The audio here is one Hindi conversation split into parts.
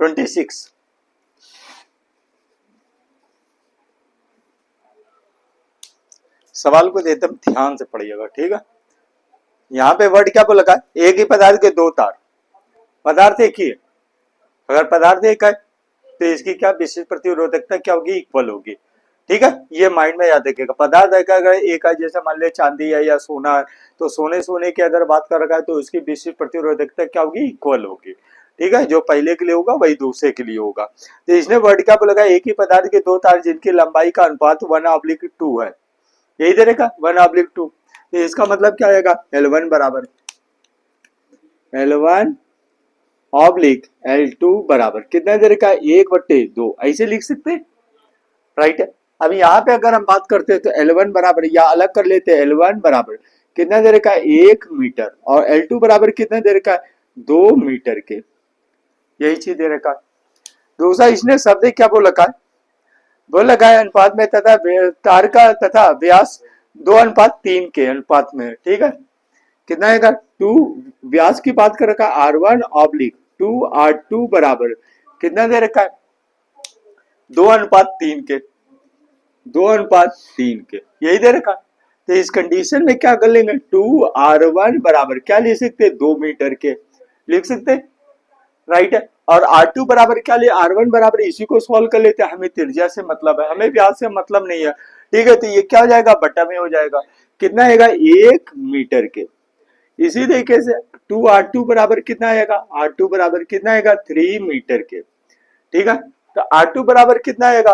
26। सवाल को एकदम ध्यान से पढ़िएगा, ठीक है। यहाँ पे वर्ड क्या बोला है, एक ही पदार्थ के दो तार, पदार्थ एक ही है। अगर पदार्थ एक है तो इसकी क्या विशिष्ट प्रतिरोधकता क्या होगी, इक्वल होगी, ठीक है। ये माइंड में याद रखिएगा। पदार्थ अगर एक है, जैसे मान ले चांदी है या सोना है, तो सोने की अगर बात कर रखा है तो उसकी विशिष्ट प्रतिरोधकता क्या होगी, इक्वल होगी, ठीक है। जो पहले के लिए होगा वही दूसरे के लिए होगा। तो इसने वर्ड क्या बोला, एक ही पदार्थ के दो तार जिनकी लंबाई का अनुपात 1/2 है, यही दे रखा 1/2। तो इसका मतलब क्या आएगा, L1 बराबर L1 ऑब्लिक L2 बराबर कितना दे रखा है, 1/2, ऐसे लिख सकते हैं, राइट है। अब यहाँ पे अगर हम बात करते हैं तो L1 बराबर, या अलग कर लेते हैं, L1 बराबर कितना दे रखा है, 1 मीटर, और L2 बराबर कितना दे रखा है, 2 मीटर के, यही चीज दे रखा है। दूसरा इसने शब्द क्या बोल रखा है, बोल रखा है अनुपात में तथा तार का तथा व्यास 2:3 के अनुपात में, ठीक है। कितना आएगा, 2, व्यास की बात कर रखा है R1 ऑब्लिक 2R2 बराबर कितना दे रखा है, 2:3 के, 2:3 के, यही दे रखा। तो इस कंडीशन में क्या कर लेंगे, 2R1 बराबर क्या लिख सकते, 2 मीटर के लिख सकते, राइट है। और R2 बराबर क्या ले, R1 बराबर, इसी को सॉल्व कर लेते हैं, हमें त्रिज्या से मतलब है, हमें व्यास से मतलब नहीं है, ठीक है। तो ये क्या हो जाएगा, बट्टा में हो जाएगा, कितना आएगा, 1 मीटर के। इसी तरीके से 2R2 बराबर कितना आएगा, R2 बराबर कितना आएगा, 3 मीटर के, ठीक है। तो R2 बराबर कितना आएगा,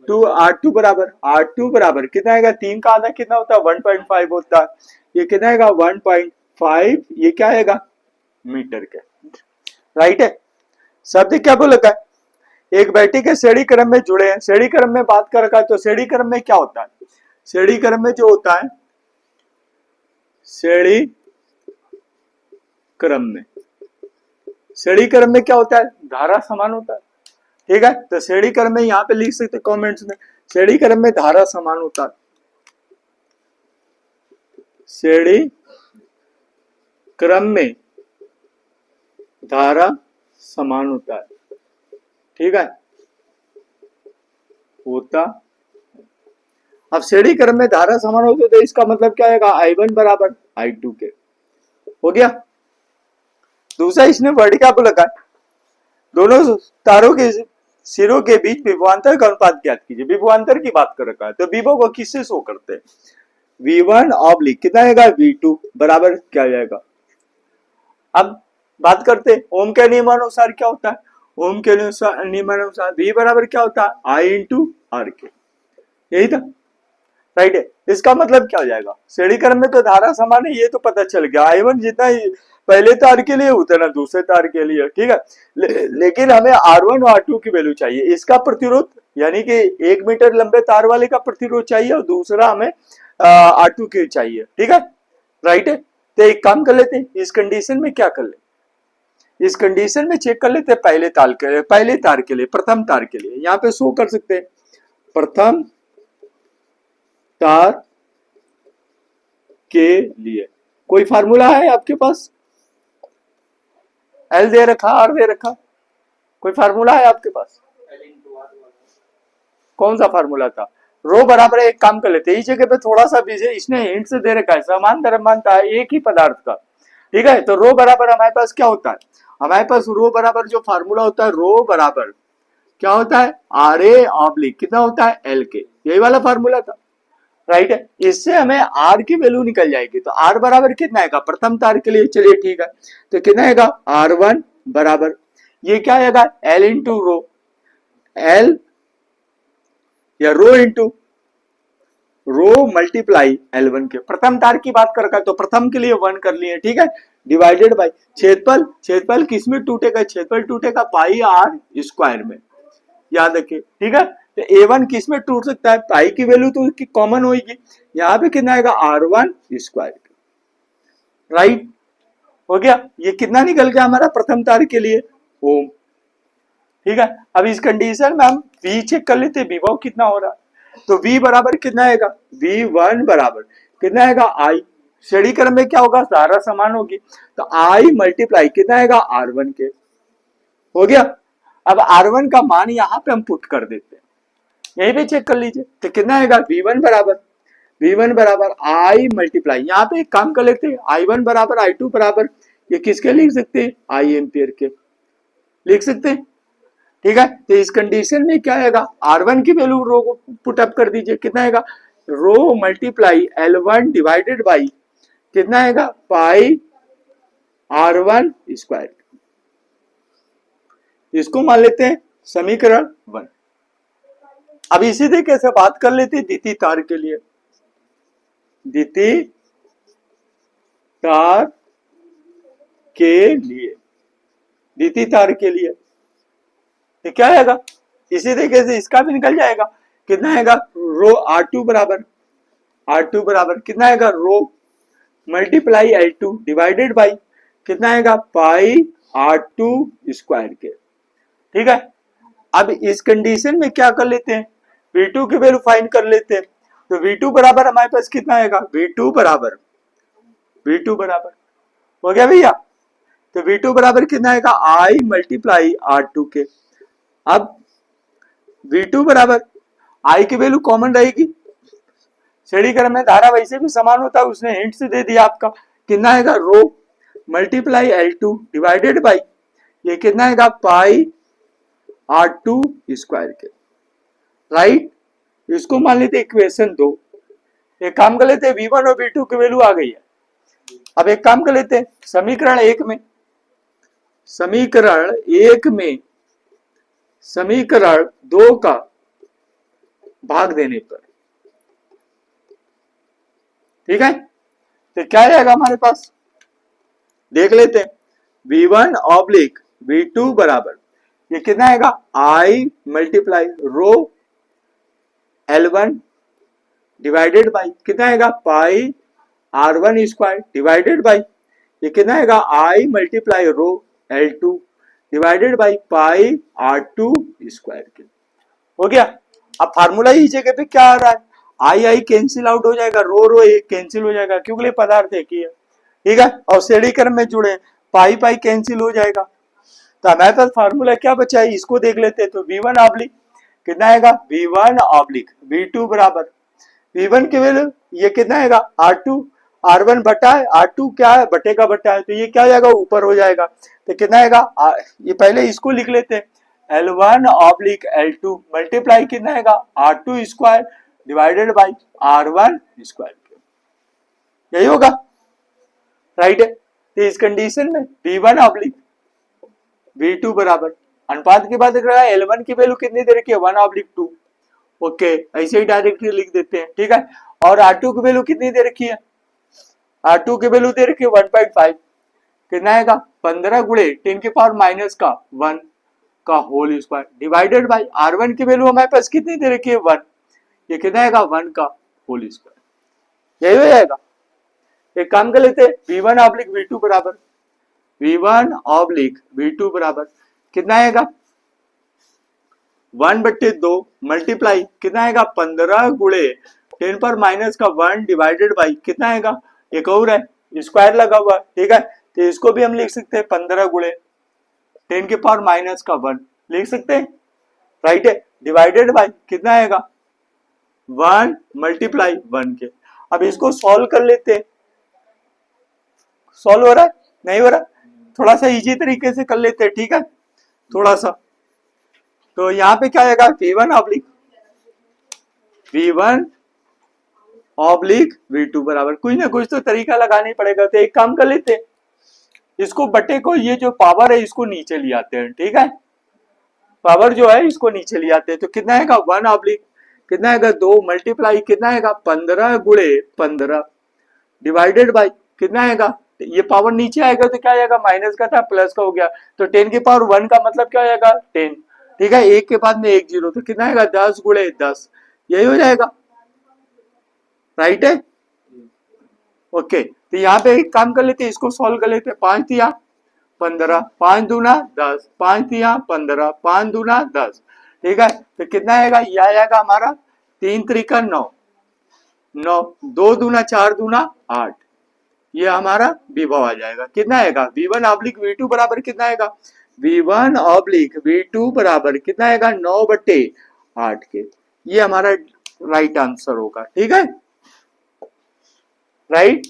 2R2 बराबर, R2 बराबर कितना आएगा, 3 का आधा कितना होता है, 1.5 होता है, ये कितना आएगा 1.5, ये क्या आएगा, मीटर के, राइट है। शब्द क्या बोल रखा है, एक बैटरी के श्रेणी क्रम में जुड़े हैं। श्रेणी क्रम में बात कर रखा है तो श्रेणी क्रम में क्या होता है, श्रेणी क्रम में जो होता है, श्रेणी क्रम में, श्रेणी क्रम में क्या होता है, धारा समान होता है, ठीक है। तो श्रेणी क्रम में यहाँ पे लिख सकते कमेंट्स में, श्रेणी क्रम में धारा समान होता है, श्रेणी क्रम में धारा समान होता है, ठीक है, होता। अब श्रेणी क्रम में धारा समान होती है तो इसका मतलब क्या आएगा, I1 बराबर I2 के, हो गया। दूसरा इसने वर्ड क्या बोला, दोनों तारों के सिरों के बीच विभवांतर का अनुपात ज्ञात कीजिए। विभवांतर की बात कर रखा है तो विभव को किससे शो करते हैं, V1 ऑब्लिक कितना आएगा, V2 बराबर क्या आएगा। अब बात करते हैं ओम के नियमानुसार क्या होता है, ओम के नियमानुसार V बराबर क्या होता है, I इंटू R के, यही था, राइट है। इसका मतलब क्या हो जाएगा, श्रेणी क्रम में तो धारा समान है, ये तो पता चल गया, I1 जितना पहले तार के लिए उतना दूसरे तार के लिए, ठीक है। लेकिन हमें R1 और R2 की वैल्यू चाहिए, इसका प्रतिरोध यानी कि 1 मीटर लंबे तार वाले का प्रतिरोध चाहिए और दूसरा हमें R2 की चाहिए, ठीक है, राइट है। तो एक काम कर लेते हैं, इस कंडीशन में क्या कर ले, इस कंडीशन में चेक कर लेते हैं पहले तार के लिए, प्रथम तार के लिए, यहाँ पे शो कर सकते हैं प्रथम तार के लिए। कोई फार्मूला है आपके पास, L दे रखा, R दे रखा, कोई फार्मूला है आपके पास, कौन सा फार्मूला था, रो बराबर, एक काम कर लेते हैं, इस जगह पे थोड़ा सा बीजे इसने हिंट से दे रखा है, समान द्रव्यमानता है एक ही पदार्थ का, ठीक है। तो रो बराबर हमारे पास क्या होता है, हमारे पास रो बराबर जो फार्मूला होता है, रो बराबर क्या होता है, RA ऑब्लिक कितना होता है, L के, यही वाला फार्मूला था, राइट है। इससे हमें R की वैल्यू निकल जाएगी, तो R बराबर कितना आएगा प्रथम तार के लिए, चलिए ठीक है, तो कितना आएगा R1 बराबर, ये क्या आएगा, L इंटू रो, L या rho into row multiply L1 के, प्रथम तार की बात कर, तो प्रथम के लिए 1 कर लिए, ठीक है, डिवाइडेड बाय क्षेत्रफल किसमें टूटेगा, क्षेत्रफल टूटेगा पाई R स्क्वायर में, याद रखिए, ठीक है। तो A1 किस में टूट सकता है, पाई की वैल्यू तो कॉमन होगी, यहाँ पे कितना आएगा R1 स्क्वायर, राइट, हो गया। ये कितना निकल गया हमारा प्रथम तार के लिए, ओम, ठीक है। अब इस कंडीशन में हम V चेक कर लेते हैं, विभव कितना हो रहा है, तो V बराबर कितना आएगा, V1 बराबर कितना आएगा, I, श्रेणी क्रम में क्या होगा, धारा समान होगी, तो I मल्टीप्लाई कितना आएगा R1 के, हो गया। अब R1 का मान यहाँ पे हम पुट कर देते हैं, यहीं पे चेक कर लीजिए। तो कितना आएगा, V1 बराबर I मल्टीप्लाई, यहाँ पे एक काम कर लेते हैं, I1 बराबर I2 बराबर, ये किसके लिख सकते हैं, I एम्पियर के लिख सकते हैं। ठीक है, तो इस कंडीशन में क्या आएगा, R1 की वैल्यू रो को पुट अप कर दीजिए, कितना आएगा, row multiply L1 divided by कितना आएगा, पाई R1 स्क्वायर। इसको मान लेते हैं समीकरण 1। अब इसी तरीके से बात कर लेते हैं द्वितीय तार के लिए। द्वितीय तार के लिए तो क्या आएगा, इसी तरीके से इसका भी निकल जाएगा, कितना आएगा, रो R2 बराबर कितना आएगा, row multiply L2 divided by कितना आएगा, पाई R2 स्क्वायर के। ठीक है, अब इस कंडीशन में क्या कर लेते हैं, V2 की वैल्यू फाइंड कर लेते हैं। तो V2 बराबर हमारे पास कितना आएगा, V2 बराबर हो गया भैया। तो V2 बराबर कितना आएगा, I मल्टीप्लाई R2 के। अब V2 बराबर I की वैल्यू कॉमन रहेगी, श्रेणीक्रम में धारा वैसे भी समान होता है, उसने हिंट से दे दिया आपका, कितना आएगा, row multiply L2 divided by ये कितना आएगा, पाई R2 स्क्वायर के। राइट, इसको मान लेते इक्वेशन 2। एक काम कर लेते, V1 और V2 की वैल्यू आ गई है। अब एक काम कर लेते, समीकरण 1 में समीकरण 2 का भाग देने पर, ठीक है, तो क्या आएगा हमारे पास, देख लेते हैं। V1 ऑब्लिक V2 बराबर ये कितना आएगा, I multiply rho L1 divided by कितना आएगा, पाई R1 स्क्वायर डिवाइडेड बाई ये कितना आएगा, I multiply rho L2 divided by pi R2 square के। हो गया। अब फार्मूला ही जगह पे क्या आ रहा है, आई कैंसिल आउट हो जाएगा, रो कैंसिल हो जाएगा, क्योंकि पदार्थ एक ही है। ठीक है, और श्रेणी क्रम में जुड़े, पाई कैंसिल हो जाएगा। तो हमारे पास फार्मूला क्या बचा है, इसको देख लेते हैं। तो V1 ऑब्लिक कितना आएगा, V1 ऑब्लिक V2 बराबर V1 की वैल्यू ये कितना आएगा, R2, R1 बटा है, R2 क्या है, बटे का बटा है, तो ये क्या हो जाएगा, ऊपर हो जाएगा। तो कितना आएगा, ये पहले इसको लिख लेते हैं, L1 ऑब्लिक L2 मल्टीप्लाई कितना आएगा, R2 square divided by R1 square, यही होगा। राइट है, तो इस कंडीशन में V1 ऑब्लिक V2 बराबर अनुपात की बात कर रहा है, L1 की वैल्यू कितनी दे रखी है, 1 ऑब्लिक 2। ओके, ऐसे ही डायरेक्टली लिख देते हैं। ठीक है, और R2 की वैल्यू कितनी दे रखी है, R2 की वैल्यू दे रखी है 1.5, कितना आएगा, 15 गुणे 10 की पावर माइनस का 1 का whole square divided by R1 की वैल्यू हमारे पास कितनी दे रखी है, 1, ये कितना आएगा, 1 का होल स्क्वायर, यही हो जाएगा। एक काम कर लेते हैं, V1 ऑब्लिक V2 बराबर V1 ऑब्लिक V2 बराबर कितना आएगा, 1/2 मल्टीप्लाई कितना आएगा, 15 गुणे 10 पर माइनस का 1 डिवाइडेड बाई कितना आएगा, एक और है स्क्वायर लगा हुआ। ठीक है, तो इसको भी हम लिख सकते हैं 15 गुणे 10 की पावर माइनस का 1 लिख सकते हैं। राइट है, डिवाइडेड बाई कितना आएगा, 1 मल्टीप्लाई 1 के। अब इसको सॉल्व कर लेते हैं, सॉल्व हो रहा है, नहीं हो रहा, थोड़ा सा इजी तरीके से कर लेते हैं। ठीक है, थोड़ा सा, तो यहाँ पे क्या आएगा, V1 ऑब्लिक V2 बराबर, कुछ ना कुछ तो तरीका लगाना ही पड़ेगा। तो एक काम कर लेते हैं, इसको बटे को, ये जो पावर है इसको नीचे ले आते हैं। ठीक है, पावर जो है इसको नीचे ले आते हैं, तो कितना आएगा, 1 ऑब्लिक कितना आएगा, 2 मल्टीप्लाई कितना आएगा, 15 गुणे 15 डिवाइडेड बाई कितना आएगा, ये पावर नीचे आएगा तो क्या आएगा, माइनस का था प्लस का हो गया, तो 10 की पावर 1 का मतलब क्या आएगा, 10। ठीक है, एक के बाद में 1 0, तो कितना आएगा, 10 गुणे 10, यही हो जाएगा। राइट है, ओके। तो यहाँ पे एक काम कर लेते हैं, इसको सॉल्व कर लेते हैं। 5 तिया 15, 5 दूना 10, 5 तिया 15, 5 दूना 10। ठीक है, तो कितना आएगा, यह आएगा हमारा 3 त्रिका 9, 2 दूना 4 दूना 8, ये हमारा विभव आ जाएगा। कितना आएगा, V1 ऑब्लिक V2 बराबर कितना आएगा, V1 ऑब्लिक V2 बराबर कितना आएगा 9/8 के। ये हमारा राइट आंसर होगा। ठीक है, राइट।